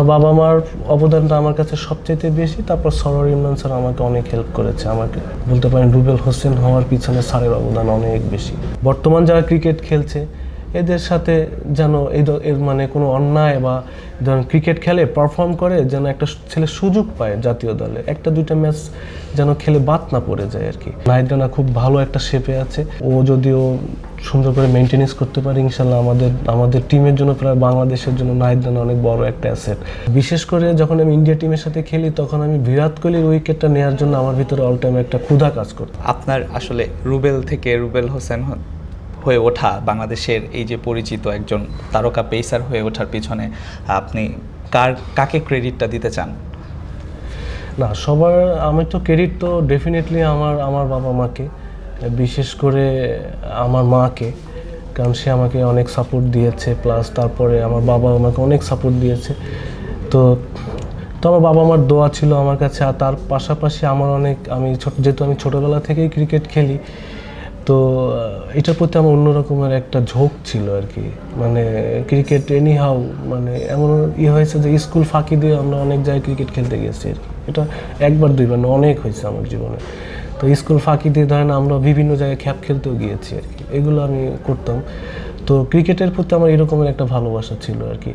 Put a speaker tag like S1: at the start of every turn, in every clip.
S1: আমার বাবা মার অবদানটা আমার কাছে সবচেয়ে বেশি, তারপর সরোয়ার ইমরান স্যার আমাকে অনেক হেল্প করেছে। আমাকে বলতে পারেন রুবেল হোসেন হওয়ার পিছনে স্যারের অবদান অনেক বেশি। বর্তমান যারা ক্রিকেট খেলছে এদের সাথে যেন এর মানে কোনো অন্যায় বা ধরেন ক্রিকেট খেলে পারফর্ম করে যেন একটা ছেলে সুযোগ পায় জাতীয় দলে, একটা দুইটা ম্যাচ যেন খেলে বাদ না পড়ে যায় আর কি। নাহিদ রানা খুব ভালো একটা শেপে আছে, ও যদিও সুন্দর করে মেনটেনেন্স করতে পারে ইনশাল্লাহ আমাদের টিমের জন্য, প্রায় বাংলাদেশের জন্য নাহিদ রানা অনেক বড় একটা অ্যাসেট। বিশেষ করে যখন আমি ইন্ডিয়া টিমের সাথে খেলি তখন আমি বিরাট কোহলির উইকেটটা নেওয়ার জন্য আমার ভিতরে অল টাইম একটা ক্ষুধা কাজ করত।
S2: আপনার আসলে রুবেল থেকে রুবেল হোসেন হয়ে ওঠা, বাংলাদেশের এই যে পরিচিত একজন তারকা পেসার হয়ে ওঠার পিছনে আপনি কাকে ক্রেডিটটা দিতে চান?
S1: না, আমি তো ক্রেডিট তো ডেফিনেটলি আমার বাবা মাকে, বিশেষ করে আমার মাকে, কারণ সে আমাকে অনেক সাপোর্ট দিয়েছে, প্লাস তারপরে আমার বাবা আমাকে অনেক সাপোর্ট দিয়েছে। তো আমার বাবা মার দোয়া ছিল আমার কাছে। আর তার পাশাপাশি যেহেতু আমি ছোটোবেলা থেকেই ক্রিকেট খেলি, তো এটার প্রতি আমার অন্যরকমের একটা ঝোঁক ছিল আর কি। মানে ক্রিকেট এনিহাউ মানে এমন হয়েছে যে স্কুল ফাঁকি দিয়ে আমরা অনেক জায়গায় ক্রিকেট খেলতে গেছি আর কি। এটা একবার দুইবার না, অনেক হয়েছে আমার জীবনে। তো স্কুল ফাঁকি দিয়ে ধরেন আমরা বিভিন্ন জায়গায় খ্যাপ খেলতেও গিয়েছি আর কি, এগুলো আমি করতাম। তো ক্রিকেটের প্রতি আমার এরকমের একটা ভালোবাসা ছিল আর কি।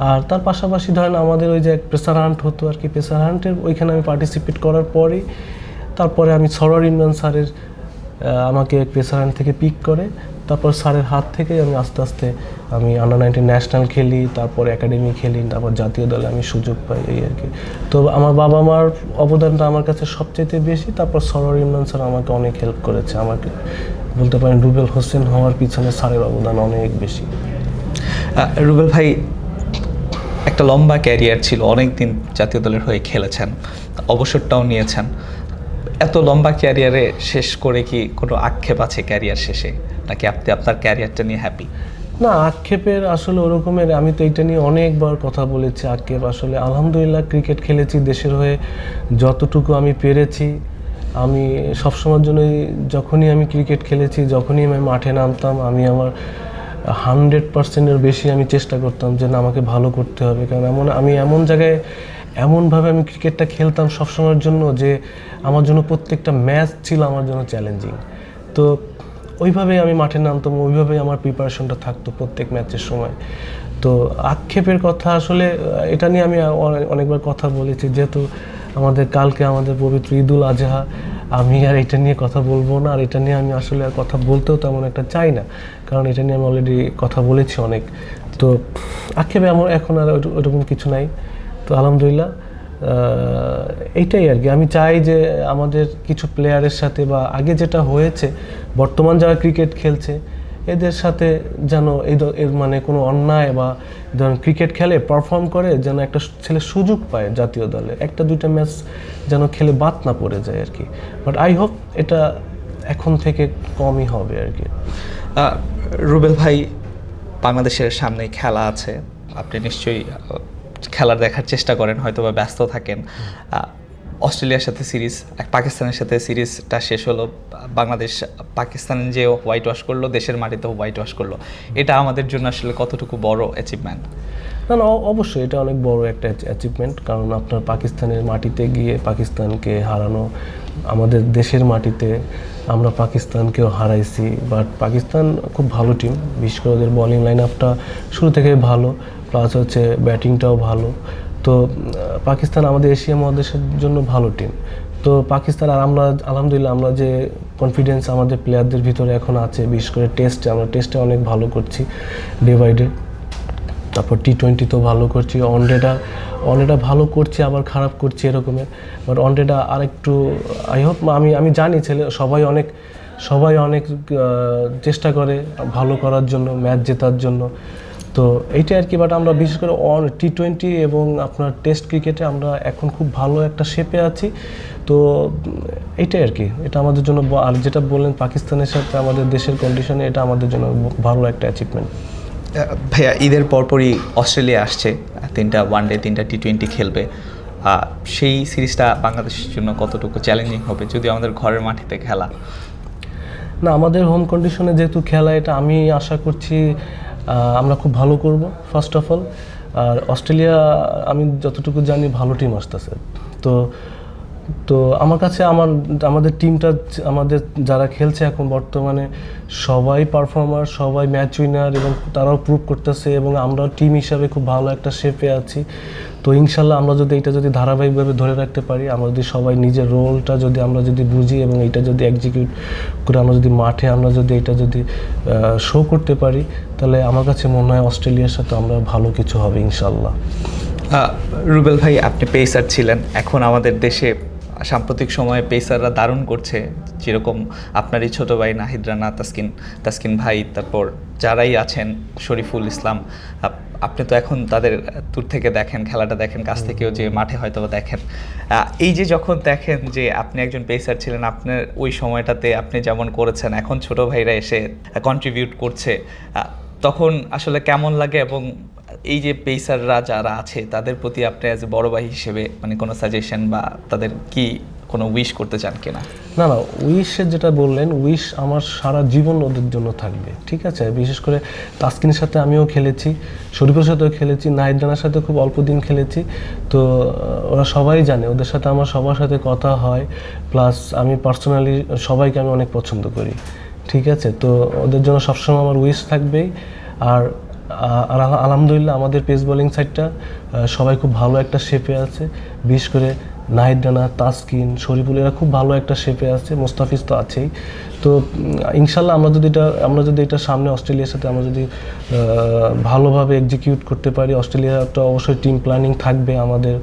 S1: আর তার পাশাপাশি ধরেন আমাদের ওই যে এক প্রেসার হান্ট হতো আর কি, প্রেসার হান্টের ওইখানে আমি পার্টিসিপেট করার পরেই তারপরে আমি সরোয়ার ইমরান স্যারের আমাকে প্রেসার হান্ট থেকে পিক করে, তারপর স্যারের হাত থেকে আমি আস্তে আস্তে আমি আন্ডার-19 ন্যাশনাল খেলি, তারপর একাডেমি খেলি, তারপর জাতীয় দলে আমি সুযোগ পাই, এই আর কি। তো আমার বাবা মার অবদানটা আমার কাছে সবচেয়ে বেশি, তারপর সরোয়ার ইমরান স্যার আমাকে অনেক হেল্প করেছে। আমাকে বলতে পারেন রুবেল হোসেন হওয়ার পিছনে স্যারের অবদান অনেক বেশি।
S2: রুবেল ভাই, একটা লম্বা ক্যারিয়ার ছিল, অনেক দিন জাতীয় দলের হয়ে খেলেছেন, অবসরটাও নিয়েছেন। এত লম্বা ক্যারিয়ারে শেষ করে কি কোনো আক্ষেপ আছে ক্যারিয়ার শেষে, নাকি আপনি আপনার ক্যারিয়ারটা নিয়ে হ্যাপি?
S1: না, আক্ষেপের আসলে ওরকমের, আমি তো এটা নিয়ে অনেকবার কথা বলেছি। আক্ষেপ আসলে আলহামদুলিল্লাহ ক্রিকেট খেলেছি দেশের হয়ে, যতটুকু আমি পেরেছি। আমি সবসময়ের জন্যই যখনই আমি ক্রিকেট খেলেছি, যখনই আমি মাঠে নামতাম, আমি আমার 100%-এর বেশি আমি চেষ্টা করতাম যে না, আমাকে ভালো করতে হবে। কারণ আমি এমন জায়গায় এমনভাবে আমি ক্রিকেটটা খেলতাম সবসময়ের জন্য যে আমার জন্য প্রত্যেকটা ম্যাচ ছিল আমার জন্য চ্যালেঞ্জিং। তো ওইভাবেই আমি মাঠে নামতাম, ওইভাবেই আমার প্রিপারেশনটা থাকতো প্রত্যেক ম্যাচের সময়। তো আক্ষেপের কথা আসলে এটা নিয়ে আমি অনেকবার কথা বলেছি, যেহেতু কালকে আমাদের পবিত্র ঈদুল আজহা, আমি আর এটা নিয়ে কথা বলবো না। আর এটা নিয়ে আমি আসলে আর কথা বলতেও তেমন একটা চাই না, কারণ এটা নিয়ে আমি অলরেডি কথা বলেছি অনেক। তো আক্ষেপে এখন আর ওইরকম কিছু নাই। তো আলহামদুলিল্লাহ এইটাই আর কি। আমি চাই যে আমাদের কিছু প্লেয়ারের সাথে বা আগে যেটা হয়েছে, বর্তমান যারা ক্রিকেট খেলছে এদের সাথে যেন এর মানে কোনো অন্যায় বা ধরেন ক্রিকেট খেলে পারফর্ম করে যেন একটা ছেলে সুযোগ পায় জাতীয় দলে, একটা দুইটা ম্যাচ যেন খেলে বাদ না পড়ে যায় আর কি। বাট আই হোপ এটা এখন থেকে কমই হবে আর কি।
S2: রুবেল ভাই, বাংলাদেশের সামনে খেলা আছে, আপনি নিশ্চয়ই খেলার দেখার চেষ্টা করেন, হয়তো বা ব্যস্ত থাকেন। অস্ট্রেলিয়ার সাথে সিরিজ, পাকিস্তানের সাথে সিরিজটা শেষ হলো, বাংলাদেশ পাকিস্তান যে হোয়াইট ওয়াশ করলো, দেশের মাটিতেও হোয়াইট ওয়াশ করলো, এটা আমাদের জন্য আসলে কতটুকু বড় অ্যাচিভমেন্ট?
S1: না, অবশ্যই এটা অনেক বড় একটা অ্যাচিভমেন্ট। কারণ আপনার পাকিস্তানের মাটিতে গিয়ে পাকিস্তানকে হারানো, আমাদের দেশের মাটিতে আমরা পাকিস্তানকেও হারাইছি। বাট পাকিস্তান খুব ভালো টিম, বিশেষ করে ওদের বোলিং লাইন আপটা শুরু থেকে ভালো, প্লাস হচ্ছে ব্যাটিংটাও ভালো। তো পাকিস্তান আমাদের এশিয়া মহাদেশের জন্য ভালো টিম। তো পাকিস্তান আর আমরা আলহামদুলিল্লাহ, আমরা যে কনফিডেন্স আমাদের প্লেয়ারদের ভিতরে এখন আছে, বিশেষ করে আমরা টেস্টে অনেক ভালো করছি ডে বাই ডে। তারপর টি-20তেও ভালো করছি, ওয়ানডেটা ভালো করছি আবার খারাপ করছি এরকমের। বাট ওয়ানডেটা আরেকটু আই হোপ, আমি জানি সবাই অনেক চেষ্টা করে ভালো করার জন্য, ম্যাচ জেতার জন্য। তো এইটাই আর কি। বাট আমরা বিশেষ করে টি-20 এবং আপনার টেস্ট ক্রিকেটে আমরা এখন খুব ভালো একটা শেপে আছি। তো এইটাই আর কি, এটা আমাদের জন্য। আর যেটা বললেন পাকিস্তানের সাথে আমাদের দেশের কন্ডিশনে, এটা আমাদের জন্য ভালো একটা অ্যাচিভমেন্ট।
S2: ভাইয়া, ঈদের পরপরই অস্ট্রেলিয়া আসছে, 3টা ওয়ানডে 3টা টি-20 খেলবে। সেই সিরিজটা বাংলাদেশের জন্য কতটুকু চ্যালেঞ্জিং হবে, যদিও আমাদের ঘরের মাটিতে খেলা?
S1: না, আমাদের হোম কন্ডিশনে যেহেতু খেলা, এটা আমি আশা করছি আমরা খুব ভালো করব ফার্স্ট অফ অল। আর অস্ট্রেলিয়া আমি যতটুকু জানি ভালো টিম আসতেছে। তো তো আমার কাছে আমাদের টিমটা, আমাদের যারা খেলছে এখন বর্তমানে সবাই পারফর্মার, সবাই ম্যাচ উইনার, এবং তারাও প্রুভ করতেছে, এবং আমরা টিম হিসাবে খুব ভালো একটা শেপে আছি। তো ইনশাল্লাহ আমরা যদি এটা যদি ধারাবাহিকভাবে ধরে রাখতে পারি, আমরা যদি সবাই নিজের রোলটা যদি আমরা যদি বুঝি এবং এটা যদি এক্সিকিউট করে আমরা যদি মাঠে আমরা যদি এটা যদি শো করতে পারি, তাহলে আমার কাছে মনে হয় অস্ট্রেলিয়ার সাথে আমরা ভালো কিছু হবে ইনশাল্লাহ।
S2: রুবেল ভাই, আপনি পেসার ছিলেন, এখন আমাদের দেশে সাম্প্রতিক সময়ে পেসাররা দারুণ করছে, যেরকম আপনারই ছোট ভাই নাহিদ রানা, তাসকিন ভাই, তারপর যারাই আছেন, শরীফুল ইসলাম, আপনি তো এখন তাদের দূর থেকে দেখেন, খেলাটা দেখেন, কাছ থেকেও যে মাঠে হয়তো দেখেন। এই যে যখন দেখেন যে আপনি একজন পেসার ছিলেন, আপনার ওই সময়টাতে আপনি যেমন করেছেন, এখন ছোট ভাইরা এসে কন্ট্রিবিউট করছে, তখন আসলে কেমন লাগে? এবং এই যে পেসাররা যারা আছে তাদের প্রতি আপনি অ্যাজ এ বড় ভাই হিসেবে মানে কোনো সাজেশন বা তাদের কি কোনো উইশ করতে চান কিনা?
S1: না, উইশের যেটা বললেন, উইশ আমার সারা জীবন ওদের জন্য থাকবে, ঠিক আছে? বিশেষ করে তাসকিনের সাথে আমিও খেলেছি, শরীফের সাথেও খেলেছি, নাহিদ রানার সাথে খুব অল্প দিন খেলেছি। তো ওরা সবাই জানে, ওদের সাথে আমার সবার সাথে কথা হয়, প্লাস আমি পার্সোনালি সবাইকে আমি অনেক পছন্দ করি, ঠিক আছে? তো ওদের জন্য সবসময় আমার উইশ থাকবেই। আর আলহামদুলিল্লাহ আমাদের পেস বোলিং সাইডটা সবাই খুব ভালো একটা শেপে আছে, বিশেষ করে নাহিদ রানা, তাসকিন, শরীফুল, এরা খুব ভালো একটা শেপে আছে, মোস্তাফিজ তো আছেই। তো ইনশাল্লাহ আমরা যদি এটা সামনে অস্ট্রেলিয়ার সাথে আমরা যদি ভালোভাবে এক্সিকিউট করতে পারি, অস্ট্রেলিয়ার একটা অবশ্যই টিম প্ল্যানিং থাকবে আমাদের,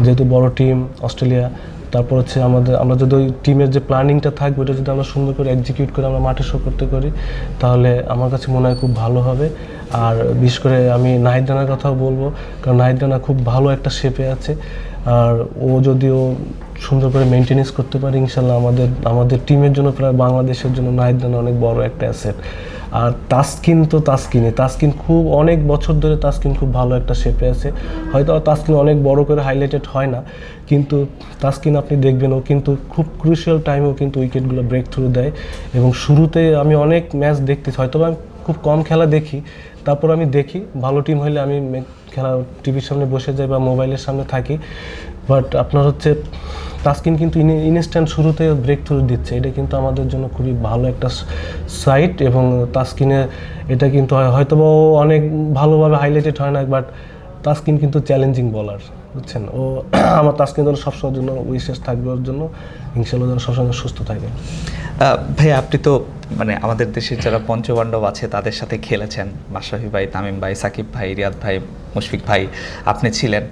S1: যেহেতু বড় টিম অস্ট্রেলিয়া। তারপর হচ্ছে আমরা যদি ওই টিমের যে প্ল্যানিংটা থাকবে ওটা যদি আমরা সুন্দর করে এক্সিকিউট করে আমরা মাঠে শো করতে পারি, তাহলে আমার কাছে মনে হয় খুব ভালো হবে। আর বিশেষ করে আমি নাহিদ রানার কথাও বলবো, কারণ নাহিদ রানা খুব ভালো একটা শেপে আছে, আর ও যদিও সুন্দর করে মেনটেনেন্স করতে পারে, ইনশাল্লাহ আমাদের টিমের জন্য, প্রায় বাংলাদেশের জন্য নাহিদ রানা অনেক বড় একটা অ্যাসেট। আর তাসকিন খুব অনেক বছর ধরে তাসকিন খুব ভালো একটা শেপে আছে। হয়তো তাসকিন অনেক বড় করে হাইলাইটেড হয় না, কিন্তু তাসকিন আপনি দেখবেন ও কিন্তু খুব ক্রুশিয়াল টাইমেও কিন্তু উইকেটগুলো ব্রেক থ্রু দেয়। এবং শুরুতে আমি অনেক ম্যাচ দেখতেছি, হয়তো আমি খুব কম খেলা দেখি, তারপর আমি দেখি ভালো টিম হলে আমি খেলা টিভির সামনে বসে যাই বা মোবাইলের সামনে থাকি। বাট আপনার হচ্ছে তাসকিন কিন্তু ইনস্ট্যান্ট শুরুতে ব্রেক থ্রু দিচ্ছে, এটা কিন্তু আমাদের জন্য খুবই ভালো একটা সাইট। এবং তাসকিনের এটা কিন্তু হয়তো বা অনেক ভালোভাবে হাইলাইটেড হয় না, বাট তাসকিন কিন্তু চ্যালেঞ্জিং বলার, বুঝছেন? ও আমার তাসকিন যেন সবসময়ের জন্য উইশেস থাকবে ওর জন্য, ইনশাল্লাহ যেন সবসময় সুস্থ থাকে।
S2: ভাই, আপনি তো মানে আমাদের দেশের যারা পঞ্চপাণ্ডব আছে তাদের সাথে খেলেছেন, মাশরাফি ভাই, তামিম ভাই, সাকিব ভাই, রিয়াদ ভাই, মুশফিক ভাই, আপনি ছিলেন।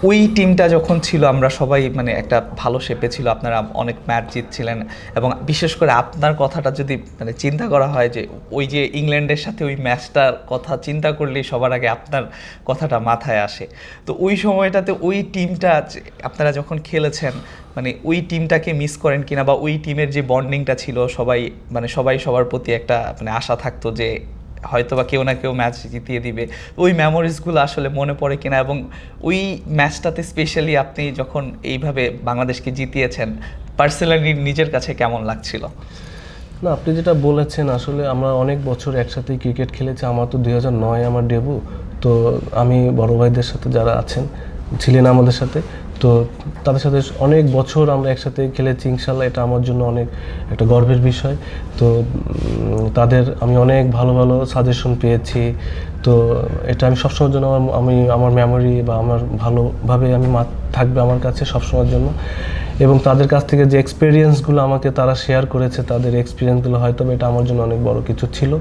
S2: ওই টিমটা যখন ছিল আমরা সবাই মানে একটা ভালো শেপে ছিল, আপনারা অনেক ম্যাচ জিতছিলেন। এবং বিশেষ করে আপনার কথাটা যদি মানে চিন্তা করা হয়, যে ওই যে ইংল্যান্ডের সাথে ওই ম্যাচটার কথা চিন্তা করলেই সবার আগে আপনার কথাটা মাথায় আসে। তো ওই সময়টাতে ওই টিমটা আপনারা যখন খেলেছেন, মানে ওই টিমটাকে মিস করেন কিনা, বা ওই টিমের যে বন্ডিংটা ছিল, সবাই সবার প্রতি একটা মানে আশা থাকতো যে হয়তো বা কেউ না কেউ ম্যাচ জিতিয়ে দিবে, ওই মেমোরিজগুলো আসলে মনে পড়ে কিনা? এবং ওই ম্যাচটাতে স্পেশালি আপনি যখন এইভাবে বাংলাদেশকে জিতিয়েছেন, পার্সোনালি নিজের কাছে কেমন লাগছিল?
S1: না, আপনি যেটা বলেছেন, আসলে আমরা অনেক বছর একসাথেই ক্রিকেট খেলেছি। আমার তো 2009 আমার ডেবু। তো আমি বড় ভাইদের সাথে যারা ছিলেন আমাদের সাথে, তো তাদের সাথে অনেক বছর আমরা একসাথে খেলেছি। ইনশাল্লাহ এটা আমার জন্য অনেক একটা গর্বের বিষয়। তো তাদের আমি অনেক ভালো ভালো সাজেশন পেয়েছি। তো এটা আমি সবসময়ের জন্য আমার মেমোরি বা আমার ভালোভাবে থাকবে আমার কাছে সবসময়ের জন্য। এবং তাদের কাছ থেকে যে এক্সপিরিয়েন্সগুলো আমাকে তারা শেয়ার করেছে, তাদের এক্সপিরিয়েন্সগুলো হয়তো এটা আমার জন্য অনেক বড় কিছু ছিল।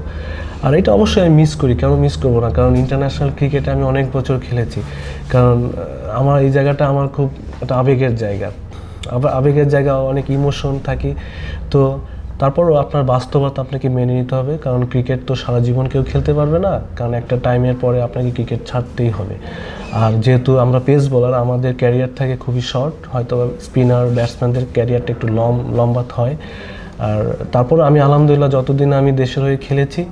S1: আর এটা অবশ্যই আমি মিস করি, কেন মিস করবো না? কারণ ইন্টারন্যাশনাল ক্রিকেটে আমি অনেক বছর খেলেছি। কারণ আমার এই জায়গাটা আমার খুব একটা আবেগের জায়গা, আবেগের জায়গা, অনেক ইমোশন থাকি। তো তারপরও আপনার বাস্তবতা আপনাকে মেনে নিতে হবে, কারণ ক্রিকেট তো সারা জীবন কেউ খেলতে পারবে না, কারণ একটা টাইমের পরে আপনাকে ক্রিকেট ছাড়তেই হবে। আর যেহেতু আমরা পেস বোলার, আমাদের ক্যারিয়ার থাকে খুবই শর্ট, হয়তো স্পিনার ব্যাটসম্যানদের ক্যারিয়ারটা একটু লম্বা হয়। আর তারপর আমি আলহামদুলিল্লাহ যতদিন আমি দেশের হয়ে খেলেছি,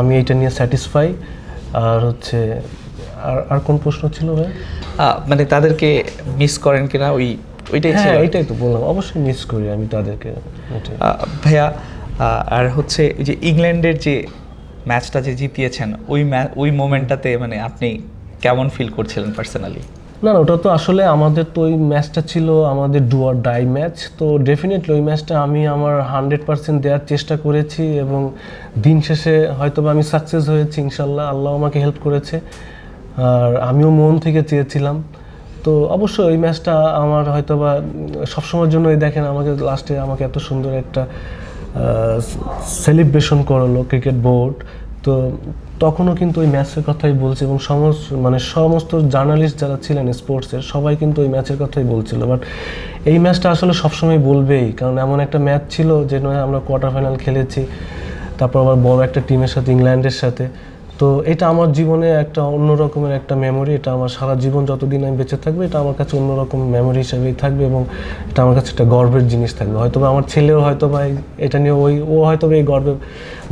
S1: আমি এইটা নিয়ে স্যাটিসফাই। আর হচ্ছে আর কোন প্রশ্ন ছিল ভাই?
S2: মানে তাদেরকে মিস করেন কিনা, ওইটাই ছিল।
S1: এইটাই তো বললাম, অবশ্যই মিস করি আমি তাদেরকে।
S2: ভাইয়া, আর হচ্ছে যে ইংল্যান্ডের যে ম্যাচটা যে জিতিয়েছেন ওই মোমেন্টটাতে মানে আপনি কেমন ফিল করছিলেন পার্সোনালি?
S1: না না, ওটা তো আসলে আমাদের তো ওই ম্যাচটা ছিল আমাদের ডু অর ডাই ম্যাচ। তো ডেফিনেটলি ওই ম্যাচটা আমি আমার 100% দেওয়ার চেষ্টা করেছি এবং দিন শেষে হয়তো বা আমি সাকসেস হয়েছি ইনশাল্লাহ, আল্লাহ আমাকে হেল্প করেছে আর আমিও মন থেকে চেয়েছিলাম। তো অবশ্যই ওই ম্যাচটা আমার হয়তো বা সবসময়ের জন্যই দেখেন আমাকে লাস্টে আমাকে এত সুন্দর একটা সেলিব্রেশন করলো ক্রিকেট বোর্ড। তো তখনও কিন্তু ওই ম্যাচের কথাই বলছে এবং সমস্ত জার্নালিস্ট যারা ছিলেন স্পোর্টসের সবাই কিন্তু ওই ম্যাচের কথাই বলছিল। বাট এই ম্যাচটা আসলে সবসময় বলবেই, কারণ এমন একটা ম্যাচ ছিল যে নয় আমরা কোয়ার্টার ফাইনাল খেলেছি, তারপর আবার বড় একটা টিমের সাথে, ইংল্যান্ডের সাথে। তো এটা আমার জীবনে একটা অন্য রকমের একটা মেমোরি, এটা আমার সারা জীবন যতদিন আমি বেঁচে থাকবে এটা আমার কাছে অন্যরকম মেমোরি হিসেবেই থাকবে এবং এটা আমার কাছে একটা গর্বের জিনিস থাকবে। হয়তো বা আমার ছেলেও হয়তো বা এটা নিয়ে ও হয়তো এই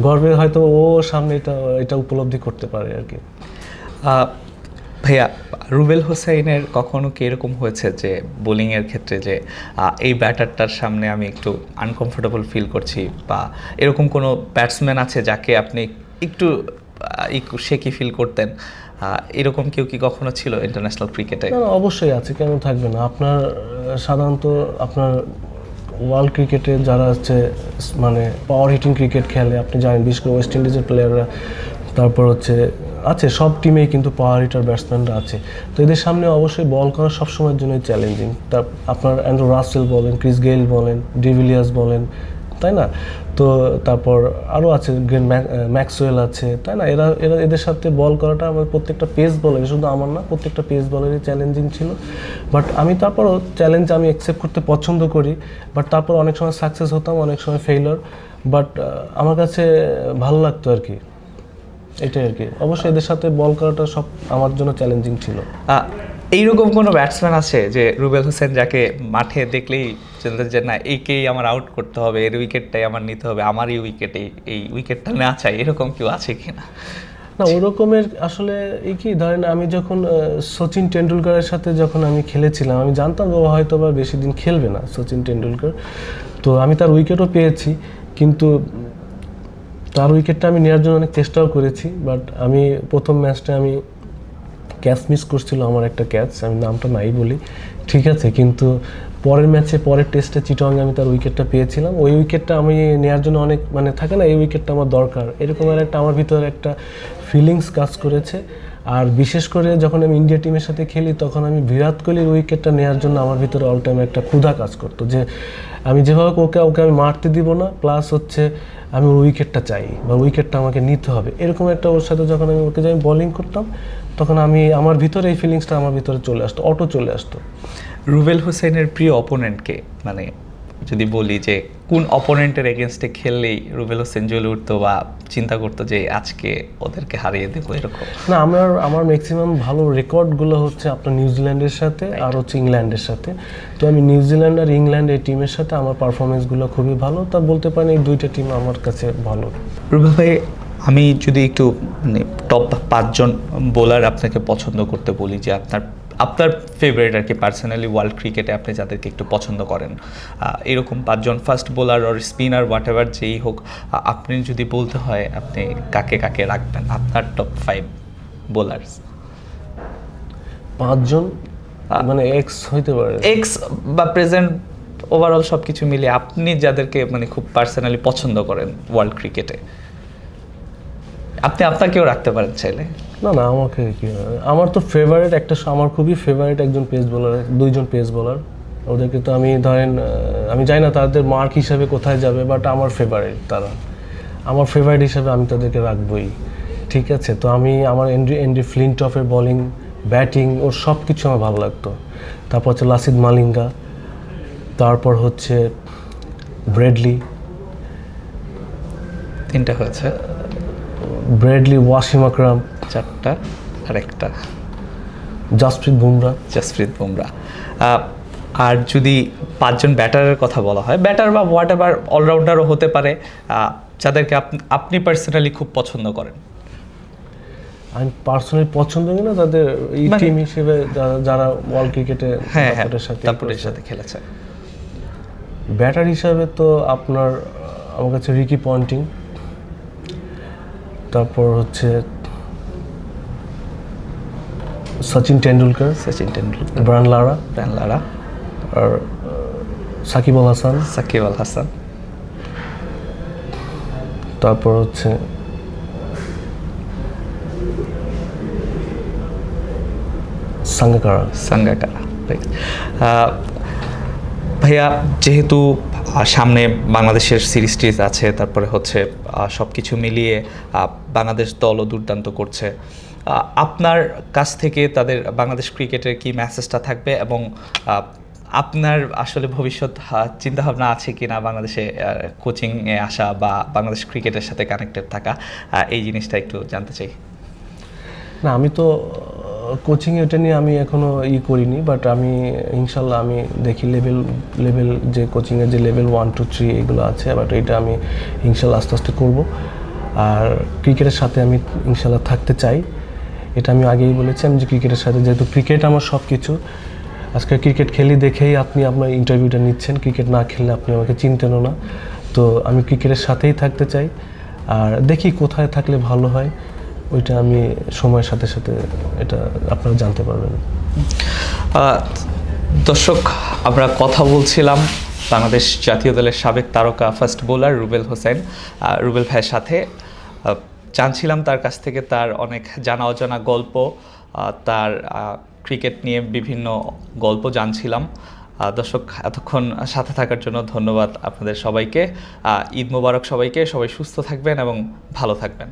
S1: গর্বে হয়তো ও সামনে এটা উপলব্ধি করতে পারে আর কি।
S2: ভাইয়া, রুবেল হোসেনের কখনো কি এরকম হয়েছে যে বোলিংয়ের ক্ষেত্রে যে এই ব্যাটারটার সামনে আমি একটু আনকমফোর্টেবল ফিল করছি, বা এরকম কোনো ব্যাটসম্যান আছে যাকে আপনি একটু শেকি ফিল করতেন? এরকম কেউ কি কখনো ছিল ইন্টারন্যাশনাল ক্রিকেটে?
S1: না, অবশ্যই আছে, কেন থাকবে না। আপনার সাধারণত আপনার ওয়ার্ল্ড ক্রিকেটে যারা হচ্ছে মানে পাওয়ার হিটিং ক্রিকেট খেলে আপনি জানেন, বিশেষ করে ওয়েস্ট ইন্ডিজের প্লেয়াররা, তারপর আছে সব টিমেই কিন্তু পাওয়ার হিটার ব্যাটসম্যানরা আছে। তো এদের সামনে অবশ্যই বল করা সবসময়ের জন্যই চ্যালেঞ্জিং। আপনার অ্যান্ড্রু রাসেল বলেন, ক্রিস গেইল বলেন, ডিভিলিয়ার্স বলেন, তাই না? তো তারপর আরও আছে ম্যাক্সওয়েল আছে, তাই না? এদের সাথে বল করাটা আমার প্রত্যেকটা পেস বলার, শুধু আমার না, প্রত্যেকটা পেস বলারই চ্যালেঞ্জিং ছিল। বাট আমি তারপরও চ্যালেঞ্জ আমি অ্যাকসেপ্ট করতে পছন্দ করি। বাট তারপর অনেক সময় সাকসেস হতাম, অনেক সময় ফেইলার। বাট আমার কাছে ভালো লাগতো আর কি, এটাই আর কি। অবশ্যই এদের সাথে বল করাটা সব আমার জন্য চ্যালেঞ্জিং ছিল।
S2: এইরকম কোনো ব্যাটসম্যান আছে যে রুবেল হোসেন যাকে মাঠে দেখলেই চলতেন যে না একেই আমার আউট করতে হবে, এর উইকেটটাই আমার নিতে হবে, আমার এই উইকেটটা না চাই, এরকম কেউ আছে কি না?
S1: না, ওরকমের আসলে কি ধরেন, আমি যখন সচিন টেন্ডুলকারের সাথে যখন আমি খেলেছিলাম, আমি জানতাম ও হয়তো বা বেশি দিন খেলবে না, সচিন টেন্ডুলকার। তো আমি তার উইকেটও পেয়েছি, কিন্তু তার উইকেটটা আমি নেওয়ার জন্য অনেক চেষ্টাও করেছি। বাট আমি প্রথম ম্যাচটা আমি ক্যাচ মিস করছিল, আমার একটা ক্যাচ, আমি নামটা নাই বলি, ঠিক আছে। কিন্তু পরের টেস্টে চিটংয়ে আমি তার উইকেটটা পেয়েছিলাম। ওই উইকেটটা আমি নেওয়ার জন্য অনেক থাকে না, এই উইকেটটা আমার দরকার, এরকম একটা আমার ভিতরে একটা ফিলিংস কাজ করেছে। আর বিশেষ করে যখন আমি ইন্ডিয়া টিমের সাথে খেলি তখন আমি বিরাট কোহলির উইকেটটা নেওয়ার জন্য আমার ভিতরে অল টাইম একটা ক্ষুধা কাজ করতো, যে আমি যেভাবে ওকে আমি মারতে দিব না, প্লাস আমি ওর উইকেটটা চাই বা উইকেটটা আমাকে নিতে হবে, এরকম একটা ওর সাথে যখন ওকে যে আমি বোলিং করতাম তখন আমার ভিতরে এই ফিলিংসটা আমার ভিতরে চলে আসতো, চলে আসতো।
S2: রুবেল হোসেনের প্রিয় অপোনেন্টকে, মানে যদি বলি যে কোন অপোনেন্টের এগেনস্টে খেললেই রুবেল হোসেন জ্বলে উঠতো বা চিন্তা করতো যে আজকে ওদেরকে হারিয়ে দেবো, এরকম?
S1: না, আমার ম্যাক্সিমাম ভালো রেকর্ডগুলো হচ্ছে আপনার নিউজিল্যান্ডের সাথে আর ইংল্যান্ডের সাথে। তো আমি নিউজিল্যান্ড আর ইংল্যান্ড এই টিমের সাথে আমার পারফরমেন্সগুলো খুবই ভালো, তা বলতে পারেন এই দুইটা টিম আমার কাছে ভালো।
S2: রুবেল ভাই, আমি যদি একটু মানে টপ 5জন বোলার আপনাকে পছন্দ করতে বলি, যে আপনার ফেভারিট আর কি, পার্সোনালি ওয়ার্ল্ড ক্রিকেটে আপনি যাদেরকে একটু পছন্দ করেন, এরকম 5জন ফাস্ট বোলার আর স্পিনার হোয়াট এভার যেই হোক, আপনি যদি বলতে হয় আপনি কাকে কাকে রাখবেন আপনার টপ 5 বোলার্স?
S1: 5জন মানে এক্স হইতে পারে,
S2: এক্স বা প্রেজেন্ট, ওভারঅল সব কিছু মিলিয়ে আপনি যাদেরকে মানে খুব পার্সোনালি পছন্দ করেন ওয়ার্ল্ড ক্রিকেটে, আপনি আপনাকেও রাখতে পারেন চাইলে।
S1: না আমাকে কি, আমার তো ফেভারিট আমার খুবই ফেভারিট দুইজন পেস বোলার। ওদেরকে তো আমি আমি জানি না তাদের মার্ক হিসাবে কোথায় যাবে, বাট আমার ফেভারিট তারা, আমার ফেভারিট হিসাবে আমি তাদেরকে রাখবই, ঠিক আছে। তো আমার এন্ড্রি ফ্লিনটফের বোলিং, ব্যাটিং, ওর সব কিছু আমার ভালো লাগতো। তারপর লাসিথ মালিঙ্গা, তারপর ব্রেডলি,
S2: 3টা হয়েছে,
S1: ব্রেডলি, ওয়াসিম আকরাম
S2: 4টা, আর একটা
S1: জাসপ্রীত
S2: বুমরা। আর যদি 5জন ব্যাটারের কথা বলা হয়, ব্যাটার বা হোয়াট এভার অলরাউন্ডারও হতে পারে, যাদেরকে আপনি পার্সোনালি খুব পছন্দ করেন?
S1: আমি পার্সোনালি পছন্দ করি না, তাদের এই টিম হিসেবে যারা ওয়ার্ল্ড ক্রিকেটে
S2: দাপটের সাথে খেলেছে।
S1: ব্যাটার হিসাবে তো আমার কাছে রিকি পন্টিং, তারপর হচ্ছে সচিন টেন্ডুলকার, ব্রায়ান লারা, আর সাকিব আল হাসান, তারপর হচ্ছে সাঙ্গাকারা।
S2: ভাইয়া, যেহেতু সামনে বাংলাদেশের সিরিজ টিরিজ আছে, তারপরে হচ্ছে সব কিছু মিলিয়ে বাংলাদেশ দলও দুর্দান্ত করছে, আপনার কাছ থেকে তাদের বাংলাদেশ ক্রিকেটের কি মেসেজটা থাকবে, এবং আপনার আসলে ভবিষ্যৎ চিন্তাভাবনা আছে কি না বাংলাদেশে কোচিংয়ে আসা বা বাংলাদেশ ক্রিকেটের সাথে কানেক্টেড থাকা, এই জিনিসটা একটু জানতে চাই।
S1: না, আমি তো কোচিং এটা নিয়ে আমি এখনও করিনি, বাট আমি ইনশাল্লাহ আমি দেখি লেভেল যে কোচিংয়ের যে লেভেল 1, 2, 3 এগুলো আছে, বাট এটা আমি ইনশাল্লাহ আস্তে আস্তে করব। আর ক্রিকেটের সাথে আমি ইনশাল্লাহ থাকতে চাই, এটা আমি আগেই বলেছি। আমি যে ক্রিকেটের সাথে, যেহেতু ক্রিকেট আমার সব কিছু, আজকে ক্রিকেট খেলি দেখেই আপনি আপনার ইন্টারভিউটা নিচ্ছেন, ক্রিকেট না খেললে আপনি আমাকে চিনতেনও না। তো আমি ক্রিকেটের সাথেই থাকতে চাই, আর দেখি কোথায় থাকলে ভালো হয়, ওইটা আমি সময়ের সাথে সাথে এটা আপনারা জানতে পারবেন।
S2: দর্শক, আমরা কথা বলছিলাম বাংলাদেশ জাতীয় দলের সাবেক তারকা ফাস্ট বোলার রুবেল হোসেন, রুবেল ভাইয়ের সাথে। জানছিলাম তার কাছ থেকে তার অনেক জানা অজানা গল্প, তার ক্রিকেট নিয়ে বিভিন্ন গল্প জানছিলাম। দর্শক, এতক্ষণ সাথে থাকার জন্য ধন্যবাদ আপনাদের সবাইকে। ঈদ মোবারক সবাইকে, সবাই সুস্থ থাকবেন এবং ভালো থাকবেন।